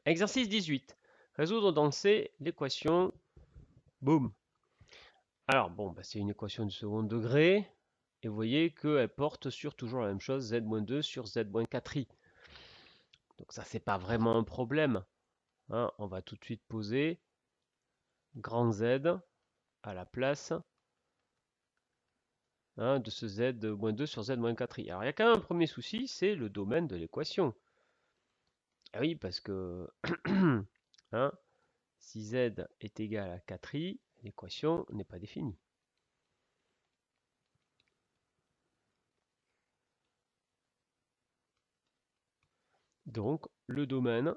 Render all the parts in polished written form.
Exercice 18. Résoudre dans C l'équation. Boum. Alors bon, bah, c'est une équation du second degré. Et vous voyez qu'elle porte sur toujours la même chose, z-2 sur z-4i. Donc ça, c'est pas vraiment un problème, hein. On va tout de suite poser grand Z à la place, hein, de ce z-2 sur z-4i. Alors il y a quand même un premier souci, c'est le domaine de l'équation. Ah oui, parce que hein, si z est égal à 4i, l'équation n'est pas définie. Donc le domaine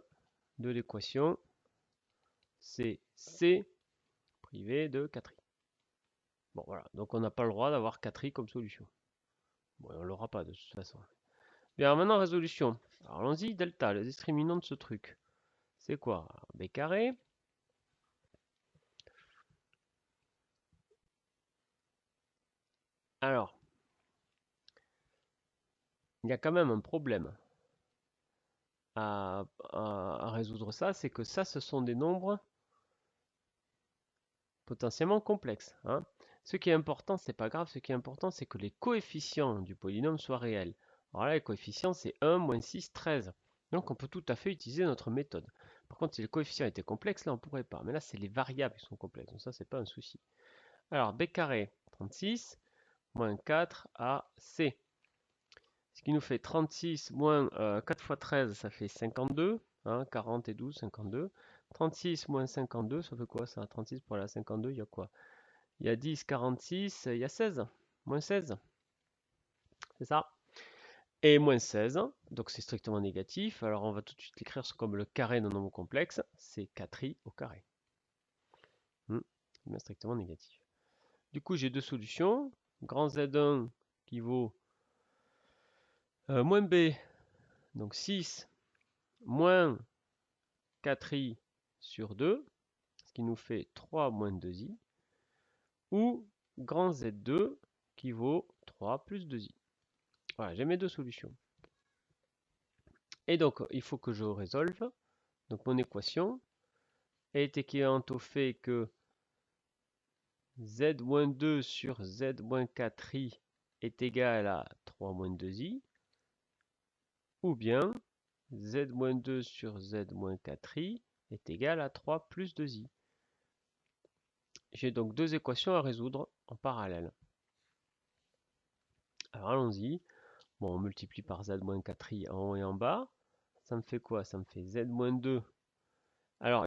de l'équation, c'est c privé de 4i. Bon voilà, donc on n'a pas le droit d'avoir 4i comme solution. Bon, on l'aura pas de toute façon. Bien, alors maintenant résolution. Alors allons-y, delta, le discriminant de ce truc. C'est quoi? Alors, b carré. Alors, il y a quand même un problème à résoudre ça, c'est que ça, ce sont des nombres potentiellement complexes, hein. Ce qui est important, c'est pas grave, ce qui est important, c'est que les coefficients du polynôme soient réels. Alors là, les coefficients, c'est 1, moins 6, 13. Donc on peut tout à fait utiliser notre méthode. Par contre, si les coefficients étaient complexes, là, on ne pourrait pas. Mais là, c'est les variables qui sont complexes, donc ça, c'est pas un souci. Alors, b carré, 36, moins 4 à c. Ce qui nous fait 36 moins 4 fois 13, ça fait 52. Hein, 40 et 12, 52. 36 moins 52, ça fait quoi ça? 36 pour la 52, il y a quoi? Il y a 10, 46, il y a 16. Moins 16, c'est ça. Et moins 16, donc c'est strictement négatif. Alors on va tout de suite l'écrire comme le carré d'un nombre complexe. C'est 4i au carré. Bien strictement négatif. Du coup, j'ai deux solutions. Grand Z1 qui vaut moins b, donc 6, moins 4i sur 2, ce qui nous fait 3 moins 2i, ou grand Z2 qui vaut 3 plus 2i. Voilà, j'ai mes deux solutions. Et donc, il faut que je résolve. Donc, mon équation est équivalente au fait que z-2 sur z-4i est égal à 3 moins 2i, ou bien z-2 sur z-4i est égal à 3 plus 2i. J'ai donc deux équations à résoudre en parallèle. Alors allons-y. Bon, on multiplie par z-4i en haut et en bas. Ça me fait quoi? Ça me fait z-2. Alors,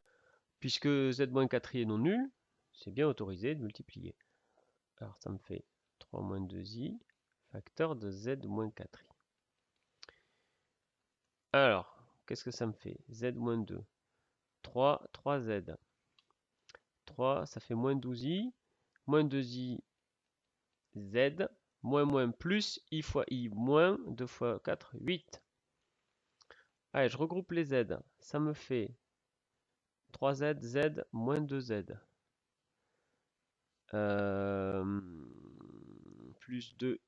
puisque z-4i est non nul, c'est bien autorisé de multiplier. Alors ça me fait 3 moins 2i, facteur de z-4i. Alors, qu'est-ce que ça me fait? Z-2. 3, 3z. 3, ça fait moins 12i. Moins 2i, z. Moins moins plus i fois i moins 2 fois 4, 8. Allez, je regroupe les z. Ça me fait 3z, z, moins 2z. Plus 2i,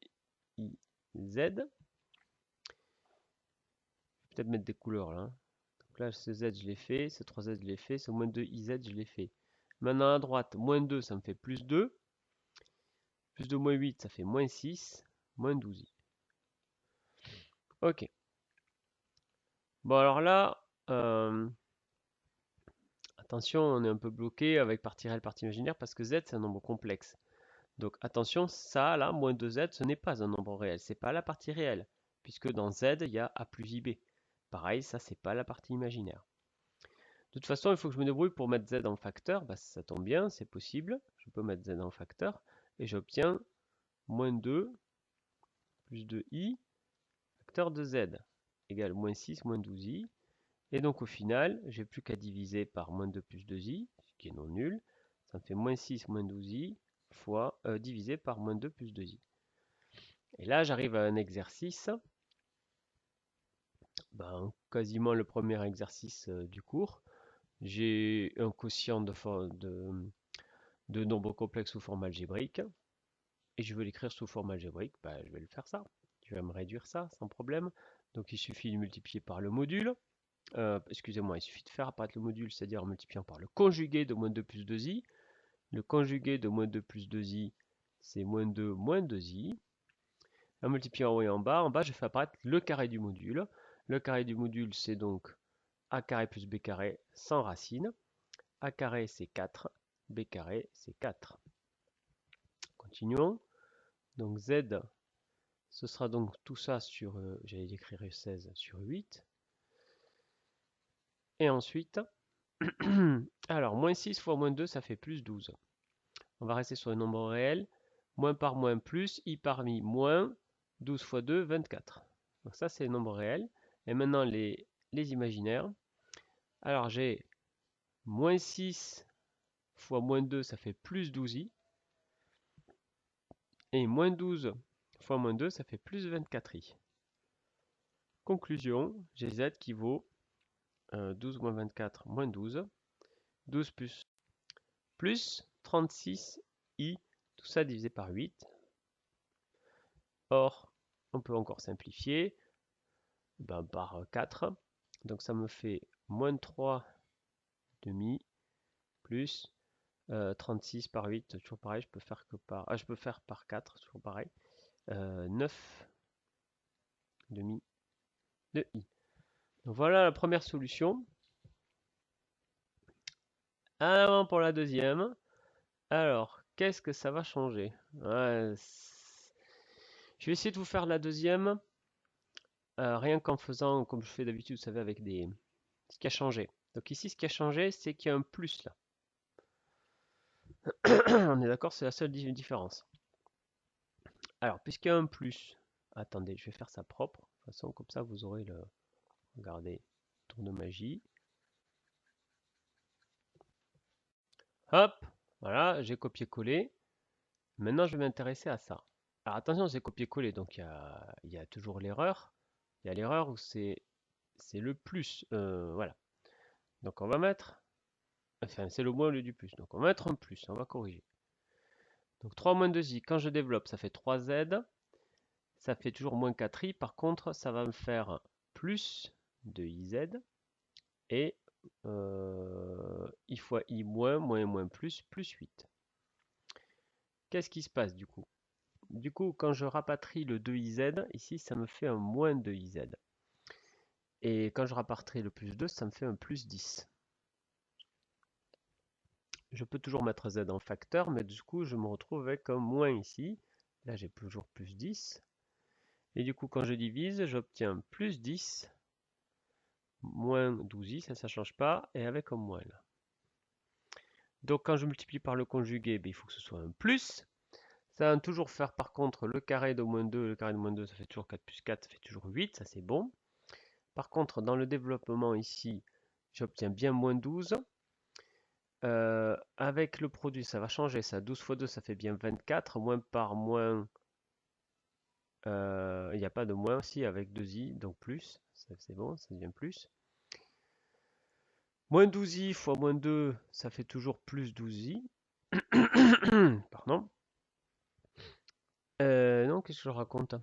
z. Peut-être mettre des couleurs là, hein. Donc là, ce z, je l'ai fait. Ce 3z, je l'ai fait. Ce moins 2iz, je l'ai fait. Maintenant, à droite, moins 2, ça me fait plus 2. Plus 2 moins 8, ça fait moins 6. Moins 12i. Ok. Bon, alors là, attention, on est un peu bloqué avec partie réelle, partie imaginaire, parce que z, c'est un nombre complexe. Donc attention, ça, là, moins 2z, ce n'est pas un nombre réel. C'est pas la partie réelle, puisque dans z, il y a a plus ib. Pareil, ça, c'est pas la partie imaginaire. De toute façon, il faut que je me débrouille pour mettre z en facteur. Bah, ça tombe bien, c'est possible. Je peux mettre z en facteur. Et j'obtiens moins 2 plus 2i facteur de z égale moins 6 moins 12i. Et donc au final, j'ai plus qu'à diviser par moins 2 plus 2i, ce qui est non nul. Ça me fait moins 6 moins 12i fois divisé par moins 2 plus 2i. Et là, j'arrive à un exercice, quasiment le premier exercice du cours. J'ai un quotient de nombres complexes sous forme algébrique. Et je veux l'écrire sous forme algébrique, je vais le faire ça. Je vais me réduire ça sans problème. Donc il suffit de multiplier par le module. excusez-moi, il suffit de faire apparaître le module, c'est-à-dire en multipliant par le conjugué de moins 2 plus 2i. Le conjugué de moins 2 plus 2i, c'est moins 2 moins 2i. En multipliant en haut et en bas, je fais apparaître le carré du module. Le carré du module, c'est donc a carré plus b carré sans racine. A carré, c'est 4. B carré, c'est 4. Continuons. Donc z, ce sera donc tout ça sur, j'allais écrire 16 sur 8. Et ensuite, alors, moins 6 fois moins 2, ça fait plus 12. On va rester sur le nombre réel. Moins par moins plus, i par mi moins, 12 fois 2, 24. Donc ça, c'est le nombre réel. Et maintenant, les imaginaires. Alors, j'ai moins 6 fois moins 2, ça fait plus 12i. Et moins 12 fois moins 2, ça fait plus 24i. Conclusion, j'ai z qui vaut 12 moins 24 moins 12. 12 plus 36i, tout ça divisé par 8. Or, on peut encore simplifier par 4. Donc ça me fait moins 3 demi plus 36 par 8, toujours pareil, je peux faire que par. Ah, je peux faire par 4, toujours pareil. 9 demi de i. Donc voilà la première solution. Avant pour la deuxième. Alors, qu'est-ce que ça va changer? Je vais essayer de vous faire la deuxième. Rien qu'en faisant comme je fais d'habitude, vous savez, avec des. Ce qui a changé. Donc ici, ce qui a changé, c'est qu'il y a un plus là. On est d'accord, c'est la seule différence. Alors, puisqu'il y a un plus, attendez, je vais faire ça propre. De toute façon, comme ça, vous aurez le. Regardez, tour de magie. Hop, voilà, j'ai copié-collé. Maintenant, je vais m'intéresser à ça. Alors attention, c'est copié-collé, donc il y a toujours l'erreur. Il y a l'erreur où c'est le plus. Voilà. Donc on va mettre. Enfin, c'est le moins au lieu du plus. Donc on va mettre un plus, on va corriger. Donc 3 moins 2i, quand je développe, ça fait 3z. Ça fait toujours moins 4i. Par contre, ça va me faire plus de iz. Et i fois i moins, moins plus, plus 8. Qu'est-ce qui se passe du coup? Du coup, quand je rapatrie le 2iz, ici, ça me fait un moins 2iz. Et quand je rapatrie le plus 2, ça me fait un plus 10. Je peux toujours mettre z en facteur, mais du coup, je me retrouve avec un moins ici. Là, j'ai toujours plus 10. Et du coup, quand je divise, j'obtiens plus 10, moins 12i, ça ne change pas, et avec un moins là. Donc, quand je multiplie par le conjugué, il faut que ce soit un plus. Ça va toujours faire par contre le carré de moins 2. Le carré de moins 2, ça fait toujours 4 plus 4, ça fait toujours 8, ça c'est bon. Par contre, dans le développement ici, j'obtiens bien moins 12. Avec le produit, ça va changer ça. 12 fois 2, ça fait bien 24. Moins par moins, il n'y a pas de moins aussi avec 2i, donc plus. C'est bon, ça devient plus. Moins 12i fois moins 2, ça fait toujours plus 12i. Pardon. Non, qu'est-ce que je raconte?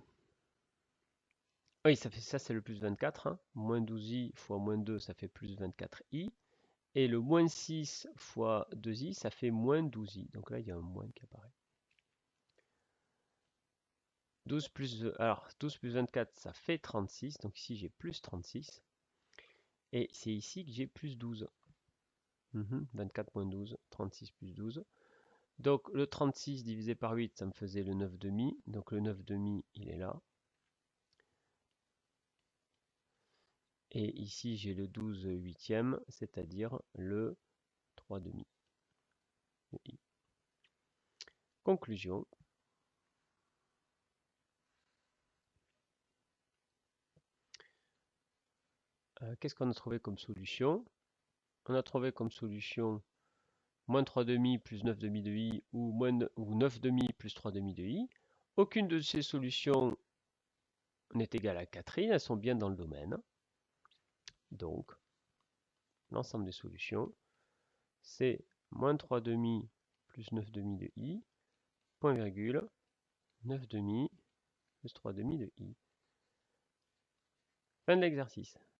Oui, ça fait ça, c'est le plus 24. Hein. Moins 12i fois moins 2, ça fait plus 24i. Et le moins 6 fois 2i, ça fait moins 12i. Donc là, il y a un moins qui apparaît. 12 plus 24, ça fait 36. Donc ici, j'ai plus 36. Et c'est ici que j'ai plus 12. 24 moins 12, 36 plus 12. Donc le 36 divisé par 8, ça me faisait le 9,5. Donc le 9,5, il est là. Et ici, j'ai le 12 huitième, c'est-à-dire le 3,5. Conclusion. Qu'est-ce qu'on a trouvé comme solution? On a trouvé comme solution moins 3,5 plus 9,5 de i ou 9,5 plus 3,5 de i. Aucune de ces solutions n'est égale à 4i, elles sont bien dans le domaine. Donc, l'ensemble des solutions, c'est moins 3,5 plus 9,5 de i, point virgule, 9,5 plus 3,5 de i. Fin de l'exercice.